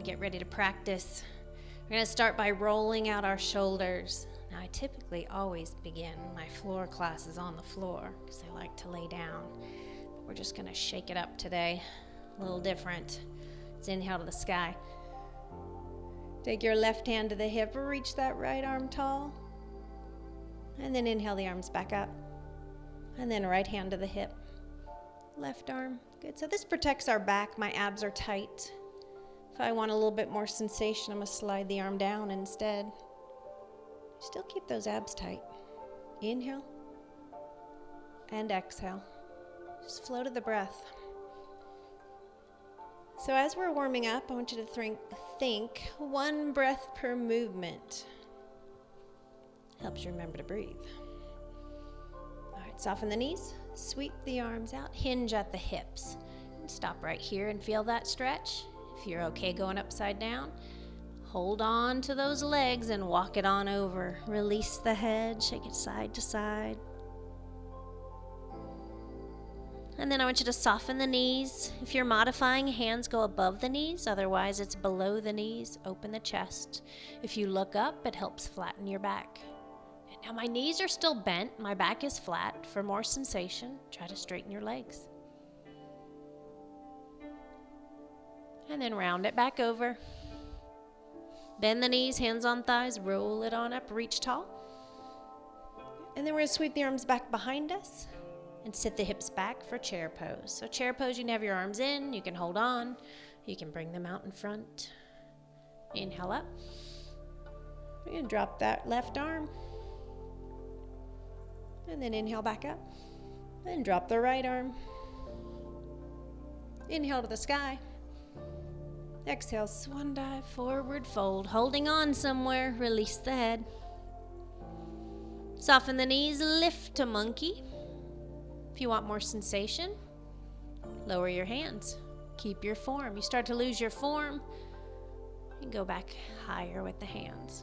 gonna get ready to practice. We're gonna start by rolling out our shoulders. Now, I typically always begin my floor classes on the floor because I like to lay down. But we're just gonna shake it up today. A little different. Let's inhale to the sky. Take your left hand to the hip, reach that right arm tall. And then inhale the arms back up. And then right hand to the hip. Left arm. Good. So this protects our back. My abs are tight. If I want a little bit more sensation, I'm going to slide the arm down instead. Still keep those abs tight. Inhale. And exhale. Just flow to the breath. So as we're warming up, I want you to think 1 breath per movement. Helps you remember to breathe. All right, soften the knees, sweep the arms out, hinge at the hips. And stop right here and feel that stretch. If you're okay going upside down, hold on to those legs and walk it on over. Release the head, shake it side to side. And then I want you to soften the knees. If you're modifying, hands go above the knees. Otherwise, it's below the knees. Open the chest. If you look up, it helps flatten your back. Now my knees are still bent, my back is flat. For more sensation, try to straighten your legs. And then round it back over. Bend the knees, hands on thighs, roll it on up, reach tall. And then we're going to sweep the arms back behind us and sit the hips back for chair pose. So chair pose, you can have your arms in, you can hold on, you can bring them out in front. Inhale up. We're going to drop that left arm. And then inhale back up. And drop the right arm. Inhale to the sky. Exhale, swan dive, forward fold. Holding on somewhere, release the head. Soften the knees, lift to monkey. If you want more sensation, lower your hands. Keep your form. You start to lose your form, and go back higher with the hands.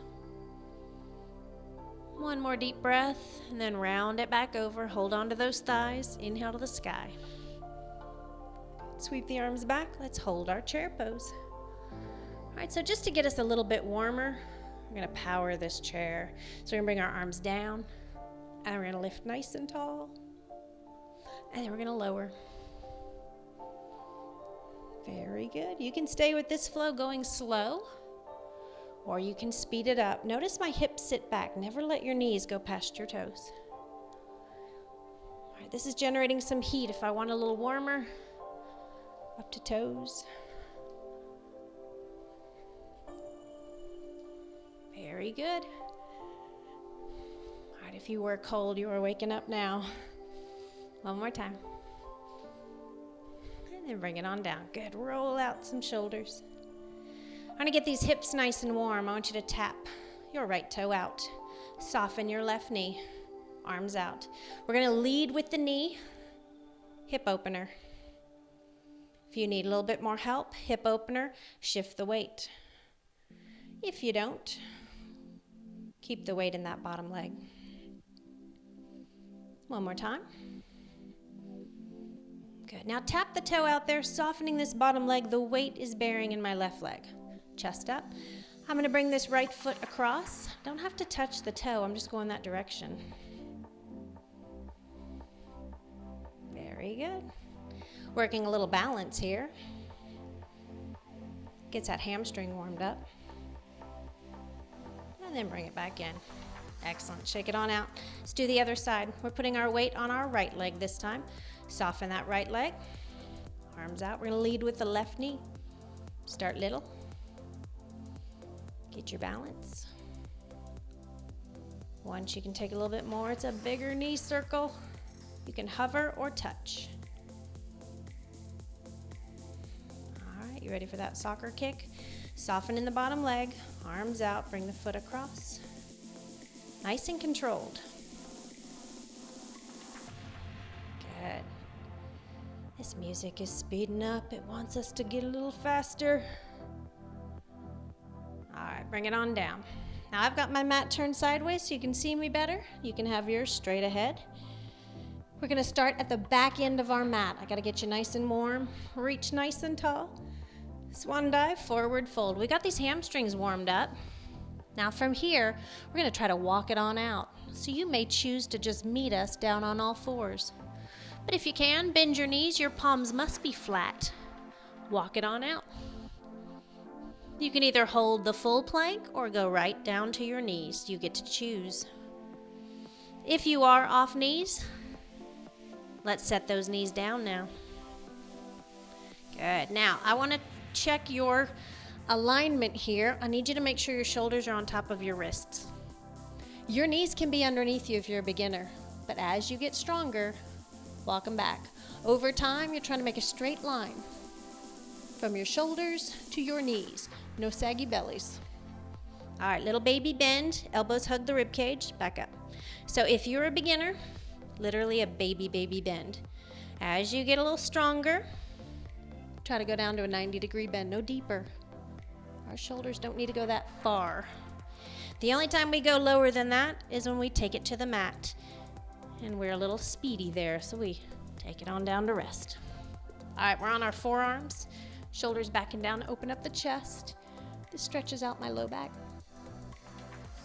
1 more deep breath, and then round it back over. Hold on to those thighs. Inhale to the sky. Sweep the arms back. Let's hold our chair pose. All right, so just to get us a little bit warmer, we're going to power this chair. So we're going to bring our arms down, and we're going to lift nice and tall, and then we're going to lower. Very good. You can stay with this flow going slow, or you can speed it up. Notice my hips sit back. Never let your knees go past your toes. All right, this is generating some heat. If I want a little warmer, up to toes. Very good. All right, if you were cold, you are waking up now. 1 more time. And then bring it on down. Good. Roll out some shoulders. I'm going to get these hips nice and warm. I want you to tap your right toe out. Soften your left knee. Arms out. We're going to lead with the knee. Hip opener. If you need a little bit more help, hip opener, shift the weight. If you don't, keep the weight in that bottom leg. 1 more time. Good. Now tap the toe out there, softening this bottom leg. The weight is bearing in my left leg. Chest up. I'm going to bring this right foot across. Don't have to touch the toe. I'm just going that direction. Very good. Working a little balance here. Gets that hamstring warmed up. And then bring it back in. Excellent. Shake it on out. Let's do the other side. We're putting our weight on our right leg this time. Soften that right leg. Arms out. We're going to lead with the left knee. Start little. Get your balance. Once you can take a little bit more, it's a bigger knee circle. You can hover or touch. All right, you ready for that soccer kick? Soften in the bottom leg, arms out, bring the foot across. Nice and controlled. Good. This music is speeding up. It wants us to get a little faster. All right, bring it on down. Now I've got my mat turned sideways so you can see me better. You can have yours straight ahead. We're going to start at the back end of our mat. I got to get you nice and warm. Reach nice and tall. Swan dive, forward fold. We got these hamstrings warmed up. Now from here, we're gonna try to walk it on out. So you may choose to just meet us down on all fours. But if you can, bend your knees, your palms must be flat. Walk it on out. You can either hold the full plank or go right down to your knees. You get to choose. If you are off knees, let's set those knees down now. Good. Now, I want to check your alignment here. I need you to make sure your shoulders are on top of your wrists. Your knees can be underneath you if you're a beginner, but as you get stronger, walk them back. Over time, you're trying to make a straight line from your shoulders to your knees. No saggy bellies. All right, little baby bend, elbows hug the rib cage, back up. So if you're a beginner, literally a baby bend. As you get a little stronger, try to go down to a 90-degree bend, no deeper. Our shoulders don't need to go that far. The only time we go lower than that is when we take it to the mat. And we're a little speedy there, so we take it on down to rest. All right, we're on our forearms, shoulders back and down, open up the chest. This stretches out my low back.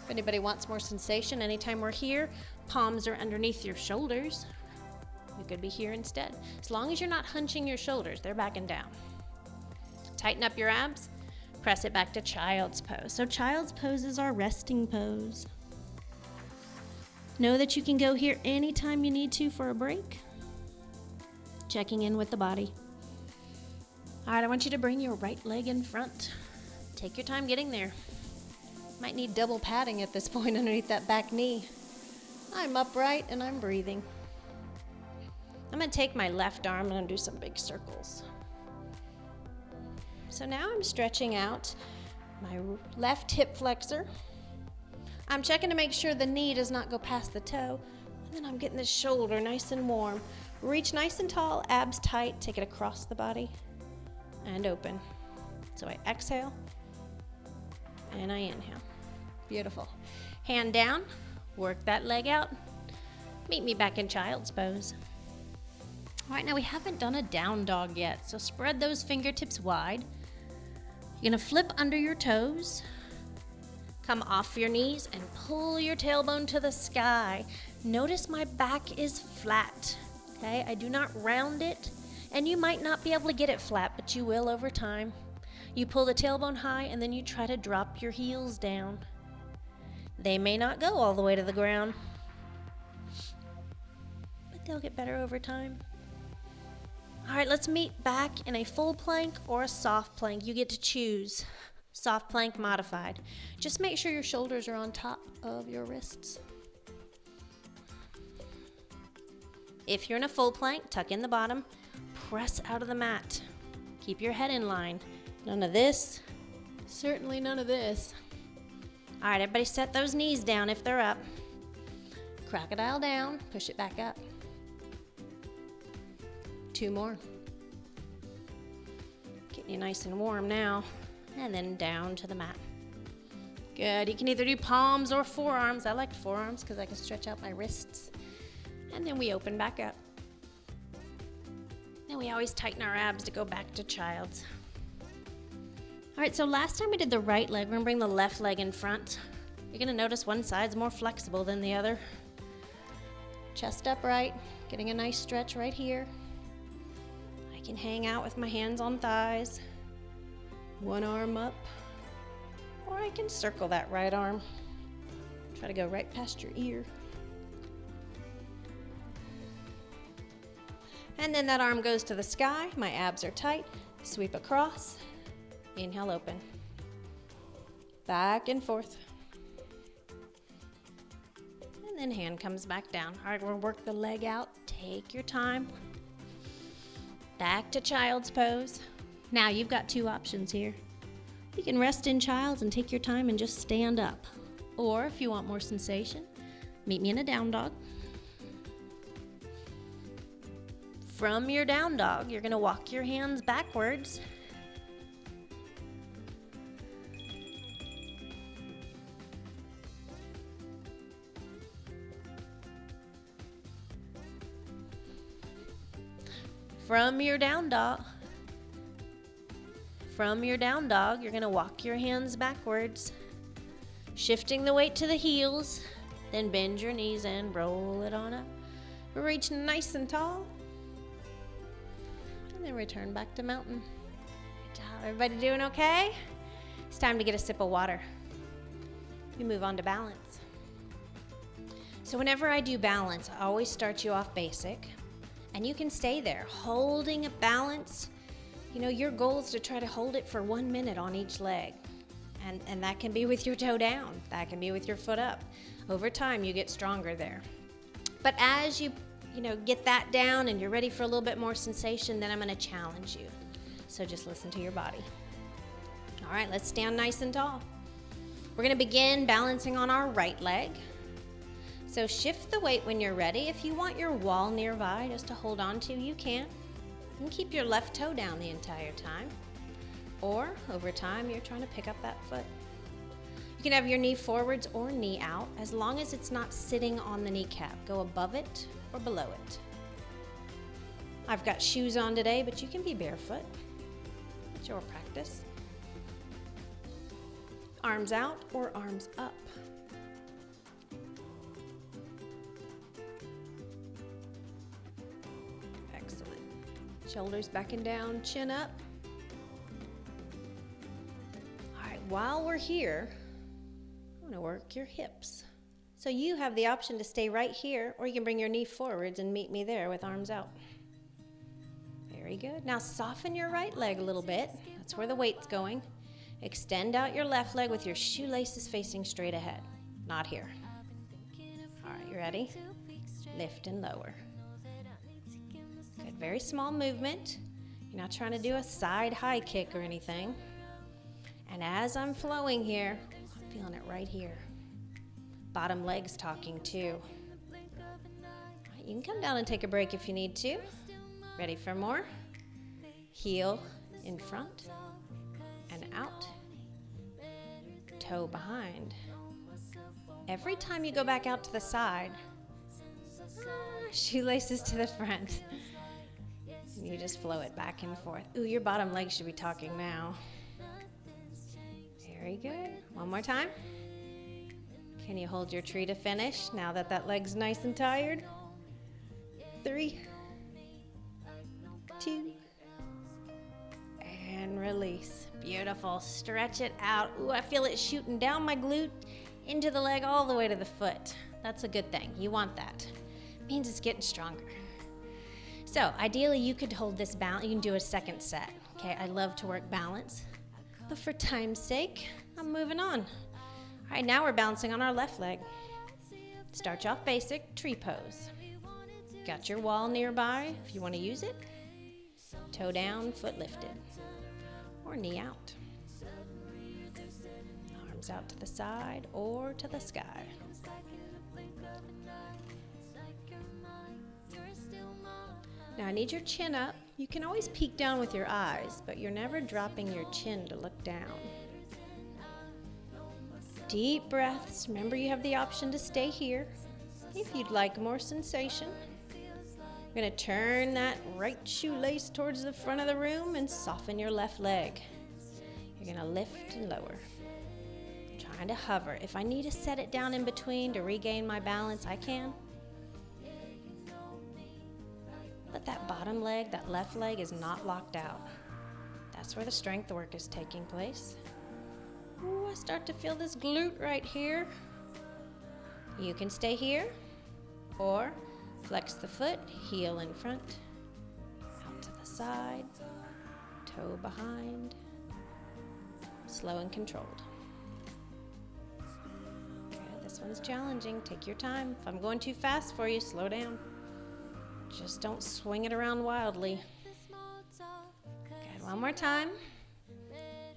If anybody wants more sensation, anytime we're here, palms are underneath your shoulders. We could be here instead. As long as you're not hunching your shoulders, they're back and down. Tighten up your abs, press it back to child's pose. So child's pose is our resting pose. Know that you can go here anytime you need to for a break. Checking in with the body. All right, I want you to bring your right leg in front. Take your time getting there. Might need double padding at this point underneath that back knee. I'm upright and I'm breathing. I'm gonna take my left arm and I'm gonna do some big circles. So now I'm stretching out my left hip flexor. I'm checking to make sure the knee does not go past the toe. And then I'm getting the shoulder nice and warm. Reach nice and tall, abs tight, take it across the body and open. So I exhale and I inhale. Beautiful. Hand down, work that leg out. Meet me back in child's pose. All right, now we haven't done a down dog yet, so spread those fingertips wide. You're gonna flip under your toes, come off your knees and pull your tailbone to the sky. Notice my back is flat, okay? I do not round it, and you might not be able to get it flat, but you will over time. You pull the tailbone high and then you try to drop your heels down. They may not go all the way to the ground, but they'll get better over time. All right, let's meet back in a full plank or a soft plank. You get to choose. Soft plank modified. Just make sure your shoulders are on top of your wrists. If you're in a full plank, tuck in the bottom, press out of the mat. Keep your head in line. None of this, certainly none of this. All right, everybody set those knees down if they're up. Crocodile down, push it back up. 2 more. Getting you nice and warm now. And then down to the mat. Good, you can either do palms or forearms. I like forearms because I can stretch out my wrists. And then we open back up. Then we always tighten our abs to go back to child's. All right, so last time we did the right leg, we're gonna bring the left leg in front. You're gonna notice one side's more flexible than the other. Chest upright, getting a nice stretch right here. I can hang out with my hands on thighs. One arm up, or I can circle that right arm. Try to go right past your ear. And then that arm goes to the sky. My abs are tight. Sweep across. Inhale, open. Back and forth. And then hand comes back down. All right, we'll work the leg out. Take your time. Back to child's pose. Now you've got 2 options here. You can rest in child's and take your time and just stand up. Or if you want more sensation, meet me in a down dog. From your down dog, you're gonna walk your hands backwards. From your down dog, from your down dog, you're gonna walk your hands backwards, shifting the weight to the heels, then bend your knees and roll it on up. Reach nice and tall, and then return back to mountain. Good job. Everybody doing okay? It's time to get a sip of water. We move on to balance. So whenever I do balance, I always start you off basic, and you can stay there, holding a balance. You know, your goal is to try to hold it for 1 minute on each leg. And that can be with your toe down. That can be with your foot up. Over time, you get stronger there. But as you get that down and you're ready for a little bit more sensation, then I'm going to challenge you. So just listen to your body. All right, let's stand nice and tall. We're going to begin balancing on our right leg. So shift the weight when you're ready. If you want your wall nearby just to hold on to, you can. And keep your left toe down the entire time. Or over time, you're trying to pick up that foot. You can have your knee forwards or knee out, as long as it's not sitting on the kneecap. Go above it or below it. I've got shoes on today, but you can be barefoot. It's your practice. Arms out or arms up. Excellent. Shoulders back and down, chin up. All right, while we're here, I'm gonna work your hips. So you have the option to stay right here, or you can bring your knee forwards and meet me there with arms out. Very good. Now soften your right leg a little bit. That's where the weight's going. Extend out your left leg with your shoelaces facing straight ahead. Not here. All right, you ready? Lift and lower. Good, very small movement. You're not trying to do a side high kick or anything. And as I'm flowing here, I'm feeling it right here. Bottom leg's talking too. All right, you can come down and take a break if you need to. Ready for more? Heel in front and out. Toe behind. Every time you go back out to the side, shoelaces to the front. And you just flow it back and forth. Ooh, your bottom leg should be talking now. Very good. One more time. Can you hold your tree to finish now that that leg's nice and tired? 3, 2, and release. Beautiful. Stretch it out. Ooh, I feel it shooting down my glute into the leg all the way to the foot. That's a good thing. You want that. It means it's getting stronger. So ideally you could hold this balance. You can do a second set. Okay, I love to work balance, but for time's sake, I'm moving on. All right, now we're balancing on our left leg. Start you off basic, tree pose. Got your wall nearby if you want to use it. Toe down, foot lifted, or knee out. Arms out to the side or to the sky. Now I need your chin up. You can always peek down with your eyes, but you're never dropping your chin to look down. Deep breaths. Remember, you have the option to stay here if you'd like more sensation. You're going to turn that right shoelace towards the front of the room and soften your left leg. You're going to lift and lower. Trying to hover. If I need to set it down in between to regain my balance, I can. But that bottom leg, that left leg, is not locked out. That's where the strength work is taking place. Ooh, I start to feel this glute right here. You can stay here, or flex the foot, heel in front, out to the side, toe behind, slow and controlled. Okay, this one's challenging. Take your time. If I'm going too fast for you, slow down. Just don't swing it around wildly. Good, one more time.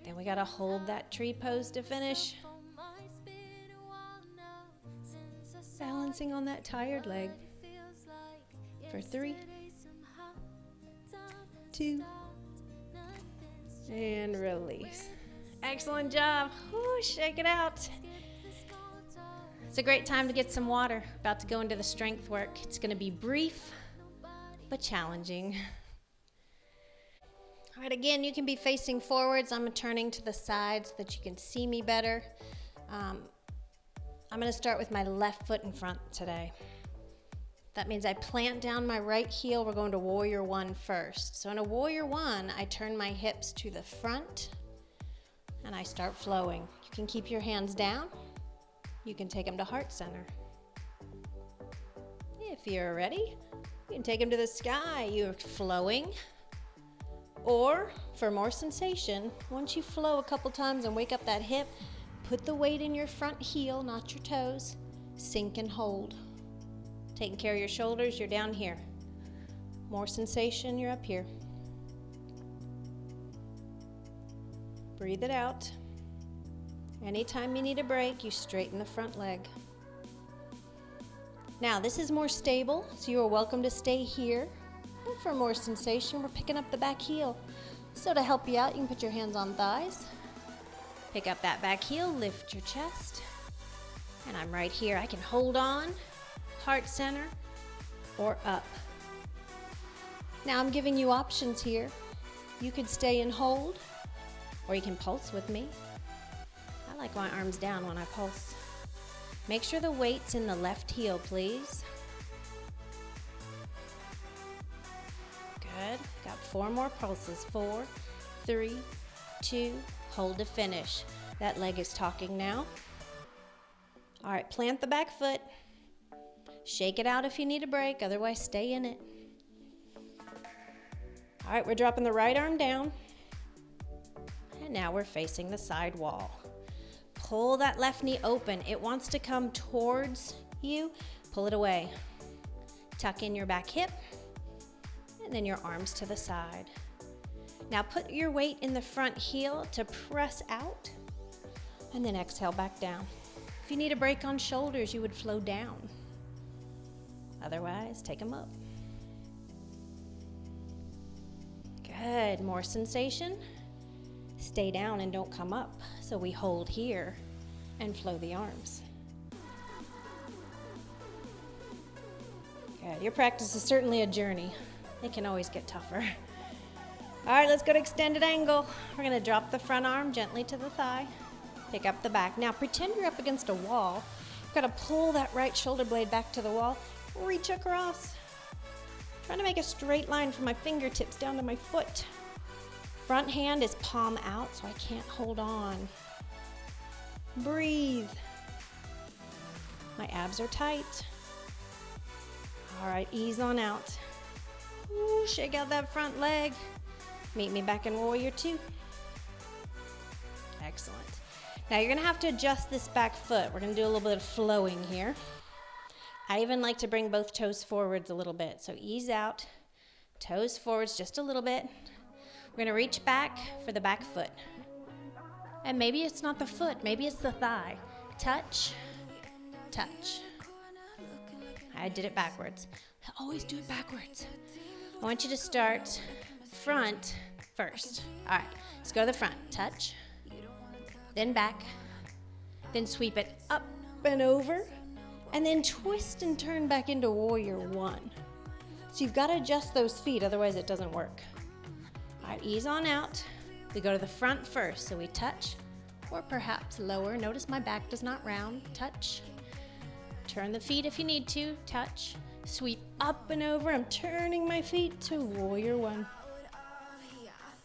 Then we gotta hold that tree pose to finish. Balancing on that tired leg. For 3, 2, and release. Excellent job. Ooh, shake it out. It's a great time to get some water. About to go into the strength work. It's gonna be brief, but challenging. All right, again, you can be facing forwards. I'm turning to the side so that you can see me better. I'm gonna start with my left foot in front today. That means I plant down my right heel. We're going to warrior one first. So in a warrior one, I turn my hips to the front and I start flowing. You can keep your hands down. You can take them to heart center. If you're ready, you can take them to the sky. You're flowing. Or for more sensation, once you flow a couple times and wake up that hip, put the weight in your front heel, not your toes. Sink and hold. Taking care of your shoulders, you're down here. More sensation, you're up here. Breathe it out. Anytime you need a break, you straighten the front leg. Now, this is more stable, so you are welcome to stay here. And for more sensation, we're picking up the back heel. So to help you out, you can put your hands on thighs. Pick up that back heel, lift your chest. And I'm right here. I can hold on. Heart center, or up. Now I'm giving you options here. You could stay and hold, or you can pulse with me. I like my arms down when I pulse. Make sure the weight's in the left heel, please. Good. Got 4 more pulses. 4, 3, 2, hold to finish. That leg is talking now. All right, plant the back foot. Shake it out if you need a break, otherwise stay in it. All right, we're dropping the right arm down. And now we're facing the side wall. Pull that left knee open. It wants to come towards you. Pull it away. Tuck in your back hip. And then your arms to the side. Now put your weight in the front heel to press out. And then exhale back down. If you need a break on shoulders, you would flow down. Otherwise, take them up. Good, more sensation. Stay down and don't come up. So we hold here and flow the arms. Good, your practice is certainly a journey. It can always get tougher. All right, let's go to extended angle. We're gonna drop the front arm gently to the thigh. Pick up the back. Now pretend you're up against a wall. You've gotta pull that right shoulder blade back to the wall. Reach across. Trying to make a straight line from my fingertips down to my foot. Front hand is palm out, so I can't hold on. Breathe. My abs are tight. All right, ease on out. Ooh, shake out that front leg. Meet me back in warrior two. Excellent. Now you're gonna have to adjust this back foot. We're gonna do a little bit of flowing here. I even like to bring both toes forwards a little bit. So ease out, toes forwards just a little bit. We're gonna reach back for the back foot. And maybe it's not the foot, maybe it's the thigh. Touch, touch. I did it backwards. I always do it backwards. I want you to start front first. All right, let's go to the front. Touch, then back, then sweep it up and over. And then twist and turn back into warrior one. So you've got to adjust those feet, otherwise it doesn't work. All right, ease on out. We go to the front first, so we touch, or perhaps lower. Notice my back does not round. Touch. Turn the feet if you need to. Touch. Sweep up and over. I'm turning my feet to warrior one.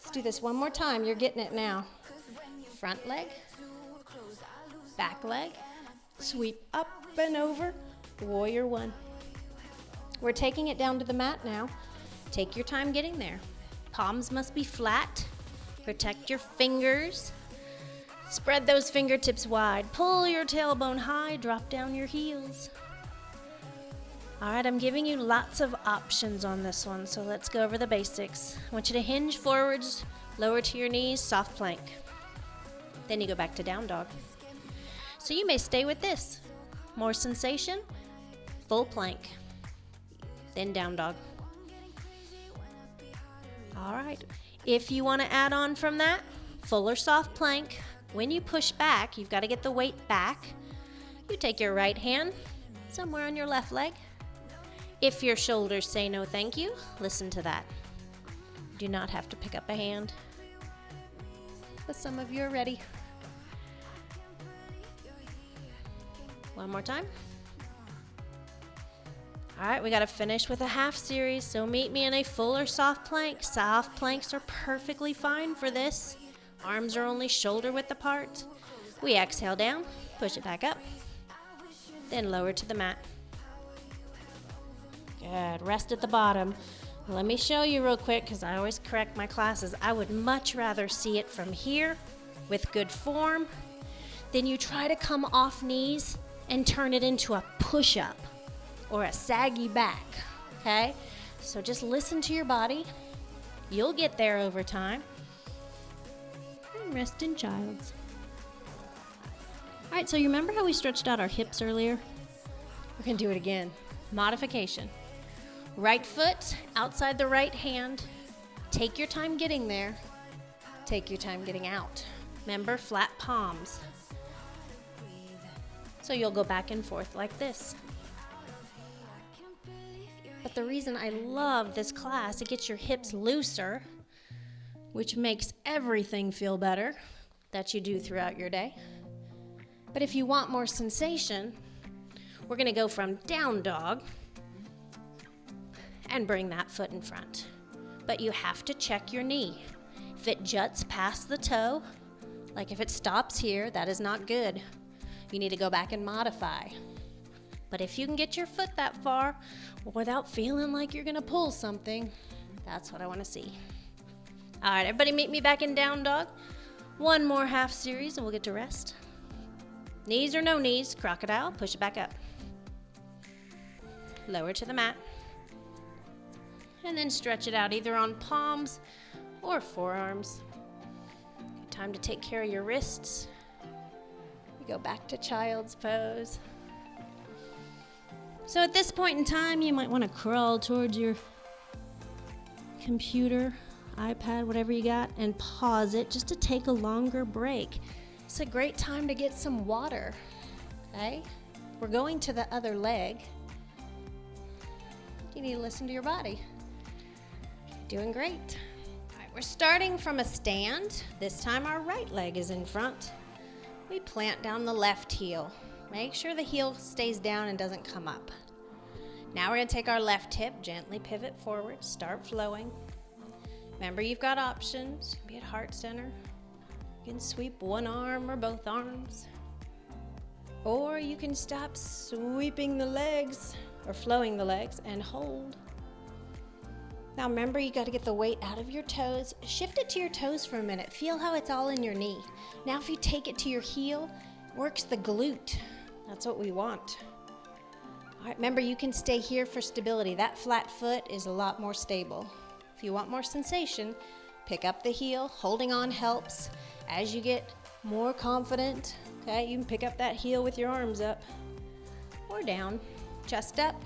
Let's do this one more time. You're getting it now. Front leg, back leg, sweep up and over, warrior one. We're taking it down to the mat now. Take your time getting there. Palms must be flat. Protect your fingers. Spread those fingertips wide. Pull your tailbone high. Drop down your heels. All right, I'm giving you lots of options on this one, so let's go over the basics. I want you to hinge forwards, lower to your knees, soft plank. Then you go back to down dog. So you may stay with this. More sensation, full plank, then down dog. All right, if you want to add on from that, full or soft plank. When you push back, you've got to get the weight back. You take your right hand somewhere on your left leg. If your shoulders say no thank you, listen to that. Do not have to pick up a hand, but some of you are ready. One more time. All right, we got to finish with a half series, so meet me in a full or soft plank. Soft planks are perfectly fine for this. Arms are only shoulder width apart. We exhale down, push it back up, then lower to the mat. Good, rest at the bottom. Let me show you real quick, because I always correct my classes. I would much rather see it from here with good form than you try to come off knees and turn it into a push-up or a saggy back, okay? So just listen to your body. You'll get there over time. And rest in child's. All right, so you remember how we stretched out our hips earlier? We're gonna do it again. Modification. Right foot outside the right hand. Take your time getting there. Take your time getting out. Remember, flat palms. So you'll go back and forth like this. But the reason I love this class, it gets your hips looser, which makes everything feel better that you do throughout your day. But if you want more sensation, we're gonna go from down dog and bring that foot in front. But you have to check your knee. If it juts past the toe, like if it stops here, that is not good. You need to go back and modify. But if you can get your foot that far without feeling like you're gonna pull something, that's what I wanna see. All right, everybody meet me back in down dog. One more half series and we'll get to rest. Knees or no knees, crocodile, push it back up. Lower to the mat. And then stretch it out either on palms or forearms. Time to take care of your wrists. We go back to child's pose. So at this point in time, you might want to crawl towards your computer, iPad, whatever you got, and pause it just to take a longer break. It's a great time to get some water, okay? We're going to the other leg. You need to listen to your body. Doing great. All right, we're starting from a stand. This time our right leg is in front. We plant down the left heel. Make sure the heel stays down and doesn't come up. Now we're gonna take our left hip, gently pivot forward, start flowing. Remember, you've got options. Be at heart center. You can sweep one arm or both arms. Or you can stop sweeping the legs or flowing the legs and hold. Now remember, you got to get the weight out of your toes. Shift it to your toes for a minute. Feel how it's all in your knee. Now if you take it to your heel, works the glute. That's what we want. All right, remember, you can stay here for stability. That flat foot is a lot more stable. If you want more sensation, pick up the heel. Holding on helps. As you get more confident, okay, you can pick up that heel with your arms up or down, chest up.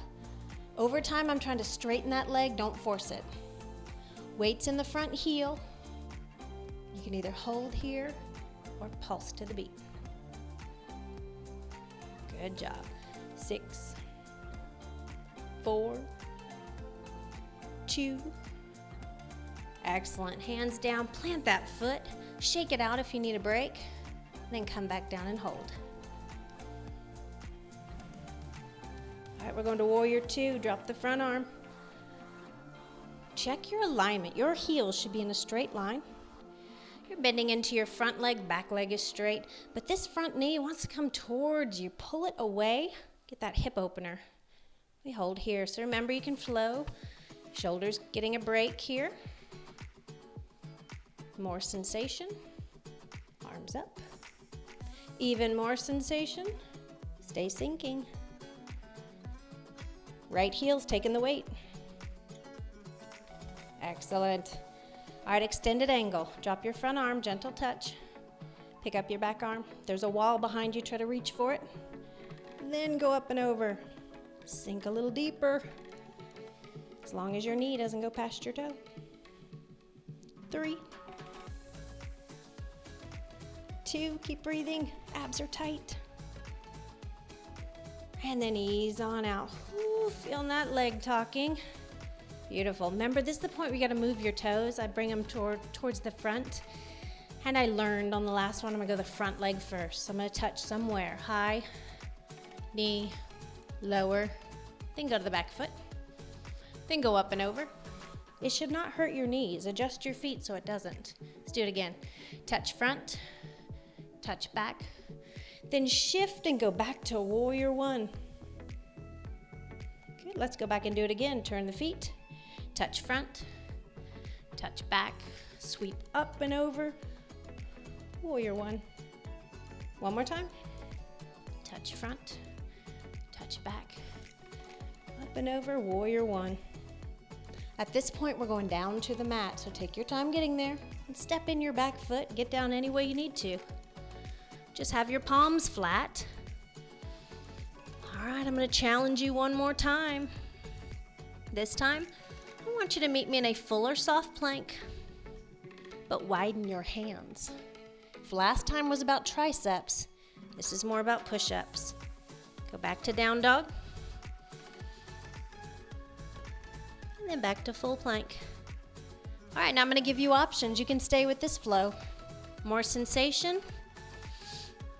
Over time, I'm trying to straighten that leg, don't force it. Weights in the front heel. You can either hold here or pulse to the beat. Good job. 6, 4, 2. Excellent. Hands down, plant that foot. Shake it out if you need a break. Then come back down and hold. All right, we're going to warrior 2. Drop the front arm. Check your alignment. Your heels should be in a straight line. You're bending into your front leg, back leg is straight, but this front knee wants to come towards you. Pull it away. Get that hip opener. We hold here. So remember, you can flow. Shoulders getting a break here. More sensation. Arms up. Even more sensation. Stay sinking. Right heel's taking the weight. Excellent. All right, extended angle. Drop your front arm, gentle touch. Pick up your back arm. There's a wall behind you, try to reach for it. Then go up and over. Sink a little deeper. As long as your knee doesn't go past your toe. 3, 2, keep breathing. Abs are tight. And then ease on out. Ooh, feeling that leg talking. Beautiful. Remember, this is the point where you got to move your toes. I bring them towards the front. And I learned on the last one, I'm gonna go the front leg first. So I'm gonna touch somewhere. High, knee, lower, then go to the back foot. Then go up and over. It should not hurt your knees. Adjust your feet so it doesn't. Let's do it again. Touch front, touch back, then shift and go back to warrior one. Good, let's go back and do it again. Turn the feet, touch front, touch back, sweep up and over, warrior one. One more time. Touch front, touch back, up and over, warrior one. At this point, we're going down to the mat, so take your time getting there and step in your back foot. Get down any way you need to. Just have your palms flat. All right, I'm gonna challenge you one more time. This time, I want you to meet me in a fuller soft plank, but widen your hands. If last time was about triceps, this is more about push-ups. Go back to down dog. And then back to full plank. All right, now I'm gonna give you options. You can stay with this flow. More sensation.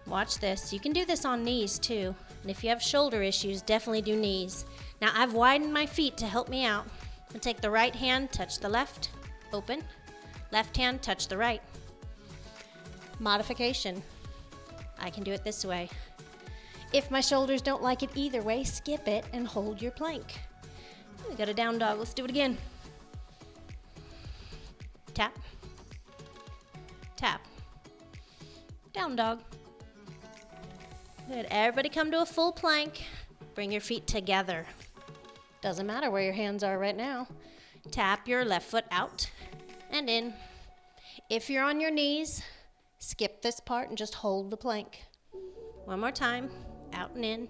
Watch this. You can do this on knees too. And if you have shoulder issues, definitely do knees. Now I've widened my feet to help me out. I'll take the right hand, touch the left, open. Left hand, touch the right. Modification. I can do it this way. If my shoulders don't like it either way, skip it and hold your plank. We got a down dog. Let's do it again. Tap. Tap. Down dog. Good. Everybody come to a full plank. Bring your feet together. Doesn't matter where your hands are right now. Tap your left foot out and in. If you're on your knees, skip this part and just hold the plank. One more time. Out and in.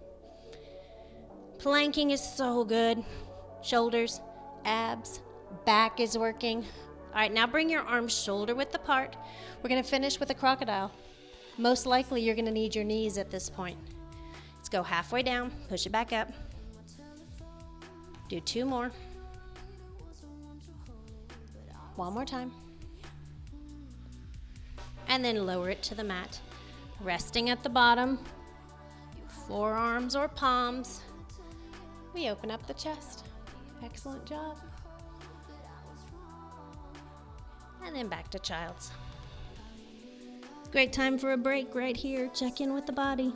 Planking is so good. Shoulders, abs, back is working. All right, now bring your arms shoulder width apart. We're gonna finish with a crocodile. Most likely you're gonna need your knees at this point. Let's go halfway down, push it back up. Do two more. One more time. And then lower it to the mat. Resting at the bottom, forearms or palms. We open up the chest. Excellent job. And then back to child's. Great time for a break right here. Check in with the body.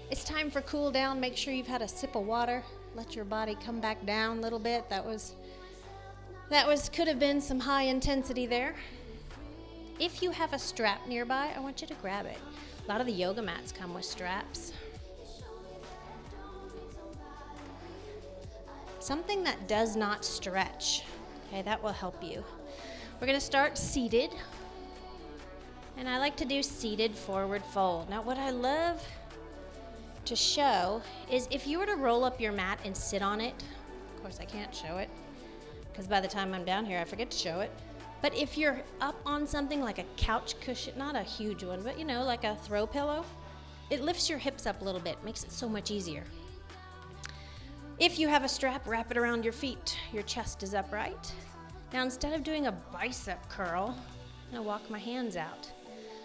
It's time for cool down. Make sure you've had a sip of water. Let your body come back down a little bit. That could have been some high intensity there. If you have a strap nearby, I want you to grab it. A lot of the yoga mats come with straps. Something that does not stretch. Okay, that will help you. We're gonna start seated. And I like to do seated forward fold. Now what I love to show is if you were to roll up your mat and sit on it, of course I can't show it, because by the time I'm down here I forget to show it. But if you're up on something like a couch cushion, not a huge one, but you know, like a throw pillow, it lifts your hips up a little bit, makes it so much easier. If you have a strap, wrap it around your feet. Your chest is upright. Now instead of doing a bicep curl, I'm gonna walk my hands out.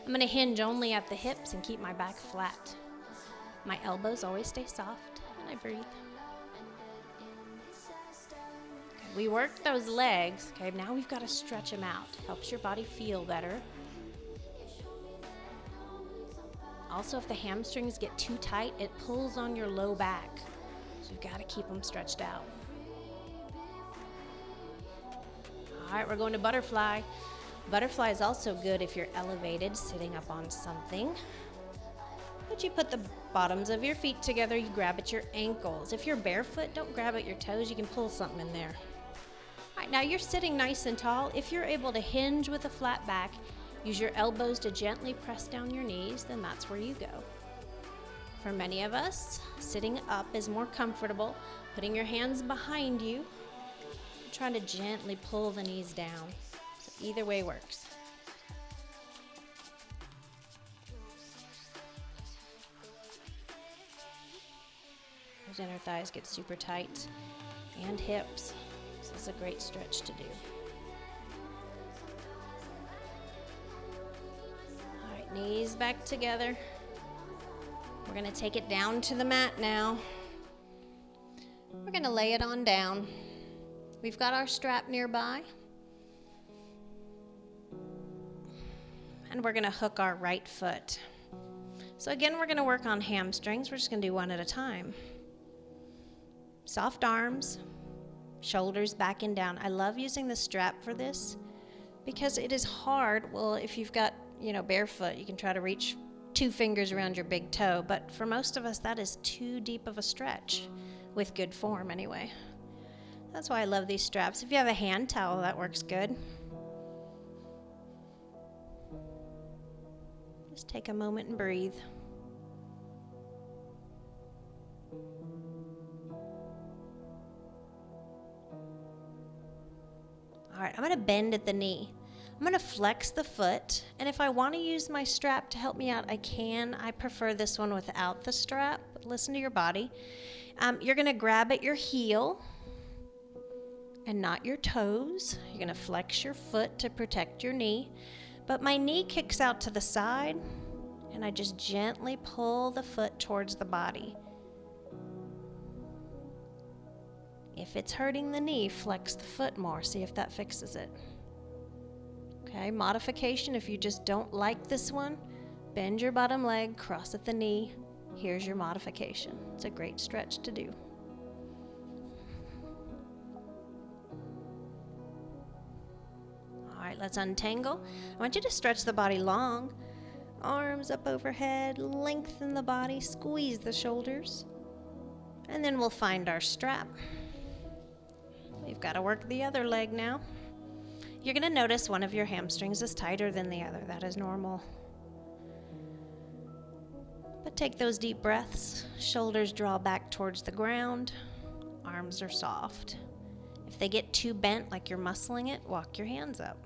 I'm gonna hinge only at the hips and keep my back flat. My elbows always stay soft, and I breathe. Okay, we worked those legs. Okay, now we've got to stretch them out. Helps your body feel better. Also, if the hamstrings get too tight, it pulls on your low back. So you've got to keep them stretched out. All right, we're going to butterfly. Butterfly is also good if you're elevated, sitting up on something. But you put the bottoms of your feet together, you grab at your ankles. If you're barefoot, don't grab at your toes, you can pull something in there. All right, now you're sitting nice and tall. If you're able to hinge with a flat back, use your elbows to gently press down your knees, then that's where you go. For many of us, sitting up is more comfortable. Putting your hands behind you, trying to gently pull the knees down. So either way works. Those inner thighs get super tight, and hips. So this is a great stretch to do. All right, knees back together. We're going to take it down to the mat now. We're going to lay it on down. We've got our strap nearby. And we're going to hook our right foot. So again, we're going to work on hamstrings. We're just going to do one at a time. Soft arms, shoulders back and down. I love using the strap for this because it is hard. Well, if you've got, barefoot, you can try to reach 2 fingers around your big toe. But for most of us, that is too deep of a stretch with good form anyway. That's why I love these straps. If you have a hand towel, that works good. Just take a moment and breathe. All right, I'm going to bend at the knee. I'm going to flex the foot, and if I want to use my strap to help me out, I can. I prefer this one without the strap, but listen to your body. You're going to grab at your heel and not your toes. You're going to flex your foot to protect your knee. But my knee kicks out to the side, and I just gently pull the foot towards the body. If it's hurting the knee, flex the foot more. See if that fixes it. Okay, modification, if you just don't like this one, bend your bottom leg, cross at the knee. Here's your modification. It's a great stretch to do. All right, let's untangle. I want you to stretch the body long. Arms up overhead, lengthen the body, squeeze the shoulders. And then we'll find our strap. We've got to work the other leg now. You're going to notice one of your hamstrings is tighter than the other. That is normal. But take those deep breaths. Shoulders draw back towards the ground. Arms are soft. If they get too bent, like you're muscling it, walk your hands up.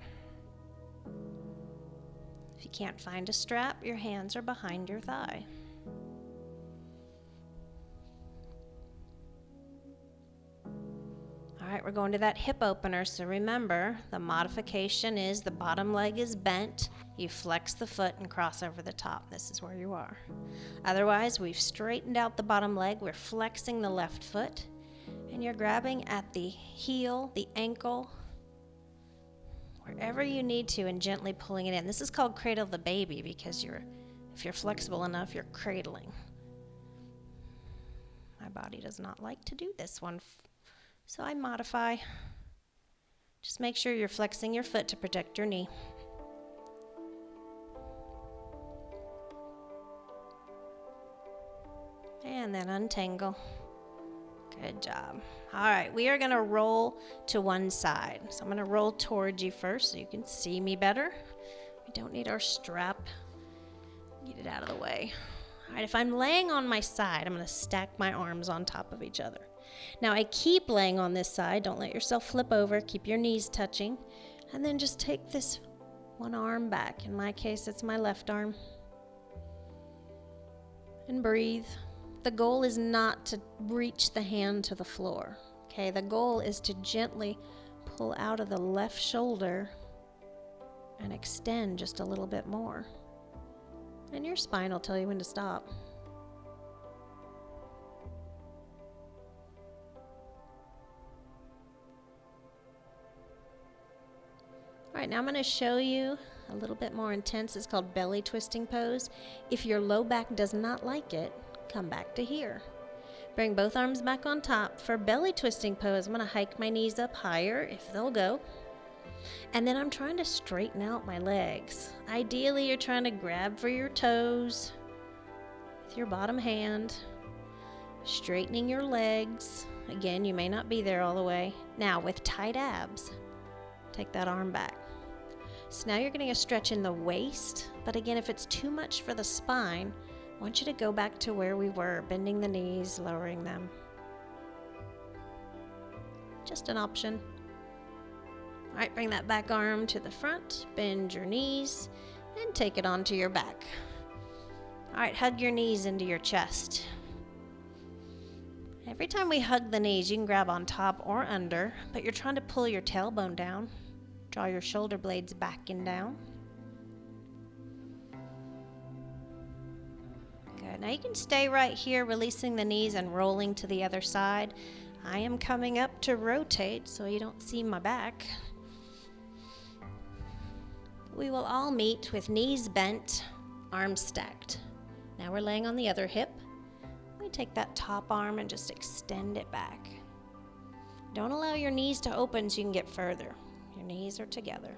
If you can't find a strap, your hands are behind your thigh. All right, we're going to that hip opener. So remember, the modification is the bottom leg is bent. You flex the foot and cross over the top. This is where you are. Otherwise, we've straightened out the bottom leg. We're flexing the left foot. And you're grabbing at the heel, the ankle, wherever you need to, and gently pulling it in. This is called cradle the baby because if you're flexible enough, you're cradling. My body does not like to do this one, so I modify. Just make sure you're flexing your foot to protect your knee. And then untangle. Good job. All right, we are going to roll to one side. So I'm going to roll towards you first so you can see me better. We don't need our strap. Get it out of the way. All right, if I'm laying on my side, I'm going to stack my arms on top of each other. Now I keep laying on this side. Don't let yourself flip over. Keep your knees touching. And then just take this one arm back. In my case, it's my left arm. And breathe. The goal is not to reach the hand to the floor. Okay, the goal is to gently pull out of the left shoulder and extend just a little bit more. And your spine will tell you when to stop. All right, now I'm going to show you a little bit more intense. It's called belly twisting pose. If your low back does not like it, come back to here. Bring both arms back on top. For belly twisting pose, I'm going to hike my knees up higher if they'll go. And then I'm trying to straighten out my legs. Ideally, you're trying to grab for your toes with your bottom hand, straightening your legs. Again, you may not be there all the way. Now, with tight abs, take that arm back. So now you're getting a stretch in the waist. But again, if it's too much for the spine, I want you to go back to where we were, bending the knees, lowering them. Just an option. All right, bring that back arm to the front, bend your knees, and take it onto your back. All right, hug your knees into your chest. Every time we hug the knees, you can grab on top or under, but you're trying to pull your tailbone down. Draw your shoulder blades back and down. Good. Now you can stay right here, releasing the knees and rolling to the other side. I am coming up to rotate so you don't see my back. We will all meet with knees bent, arms stacked. Now we're laying on the other hip. We take that top arm and just extend it back. Don't allow your knees to open so you can get further. Your knees are together.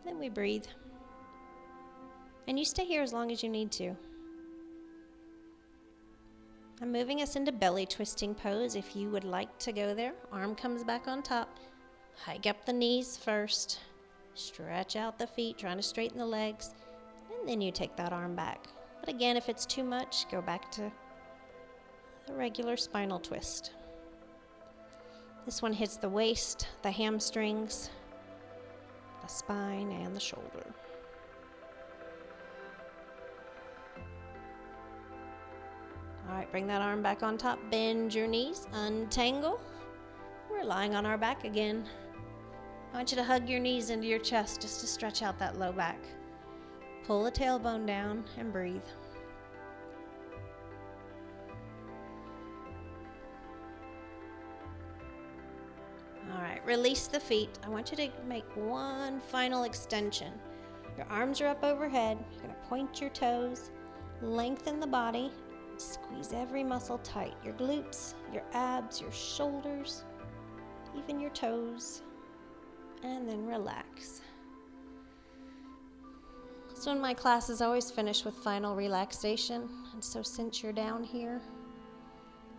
Then we breathe. And you stay here as long as you need to. I'm moving us into belly twisting pose. If you would like to go there, arm comes back on top. Hike up the knees first. Stretch out the feet, trying to straighten the legs. And then you take that arm back. But again, if it's too much, go back to the regular spinal twist. This one hits the waist, the hamstrings, the spine, and the shoulder. All right, bring that arm back on top. Bend your knees, untangle. We're lying on our back again. I want you to hug your knees into your chest just to stretch out that low back. Pull the tailbone down and breathe. All right, release the feet. I want you to make one final extension. Your arms are up overhead. You're going to point your toes, lengthen the body, squeeze every muscle tight. Your glutes, your abs, your shoulders, even your toes, and then relax. So in my classes, I always finish with final relaxation. And so since you're down here,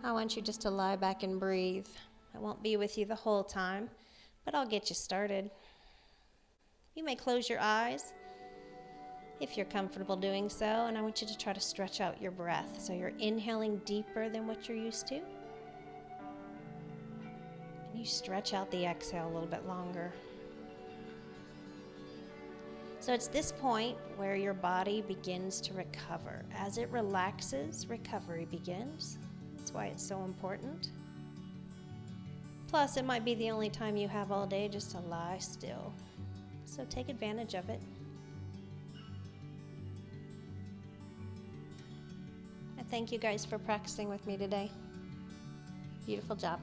I want you just to lie back and breathe. I won't be with you the whole time, but I'll get you started. You may close your eyes if you're comfortable doing so, and I want you to try to stretch out your breath. So you're inhaling deeper than what you're used to. And you stretch out the exhale a little bit longer. So it's this point where your body begins to recover. As it relaxes, recovery begins. That's why it's so important. Plus, it might be the only time you have all day just to lie still. So take advantage of it. I thank you guys for practicing with me today. Beautiful job.